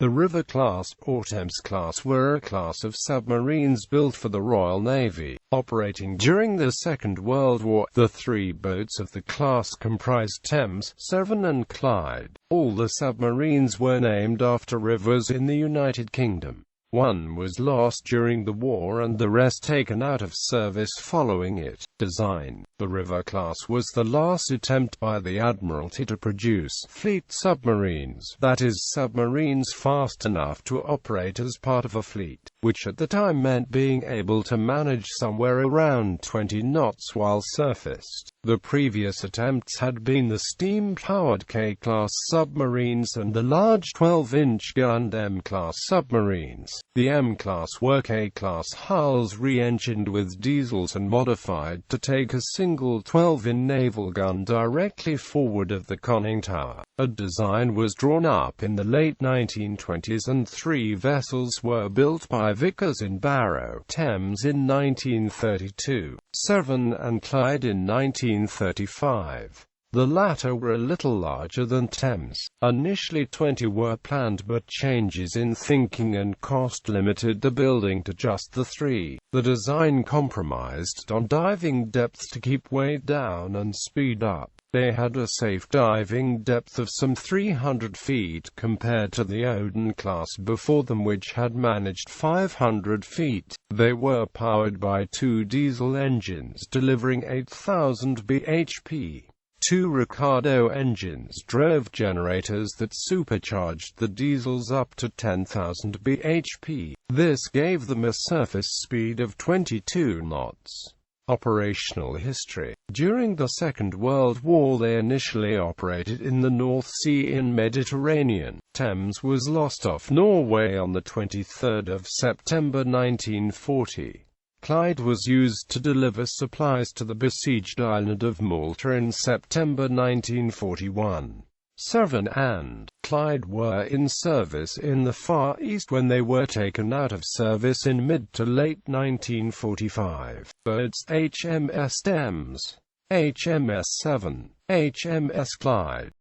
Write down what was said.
The River class, or Thames class, were a class of submarines built for the Royal Navy, operating during the Second World War. The three boats of the class comprised Thames, Severn and Clyde. All the submarines were named after rivers in the United Kingdom. One was lost during the war and the rest taken out of service following its design. The River class was the last attempt by the Admiralty to produce fleet submarines, that is, submarines fast enough to operate as part of a fleet, which at the time meant being able to manage somewhere around 20 knots while surfaced. The previous attempts had been the steam-powered K-class submarines and the large 12-inch gunned M-class submarines. The M-class were K-class hulls re-engined with diesels and modified to take a single 12-in naval gun directly forward of the conning tower. A design was drawn up in the late 1920s and 3 vessels were built by Vickers in Barrow, Thames in 1932, Severn and Clyde in 1935. The latter were a little larger than Thames. Initially 20 were planned, but changes in thinking and cost limited the building to just the 3. The design compromised on diving depth to keep weight down and speed up. They had a safe diving depth of some 300 feet compared to the Odin class before them, which had managed 500 feet. They were powered by 2 diesel engines delivering 8,000 bhp. 2 Ricardo engines drove generators that supercharged the diesels up to 10,000 bhp. This gave them a surface speed of 22 knots. Operational history. During the Second World War they initially operated in the North Sea and Mediterranean. Thames was lost off Norway on the 23rd of September 1940. Clyde was used to deliver supplies to the besieged island of Malta in September 1941. Severn and Clyde were in service in the Far East when they were taken out of service in mid to late 1945. Boats: HMS Thames, HMS Severn, HMS Clyde.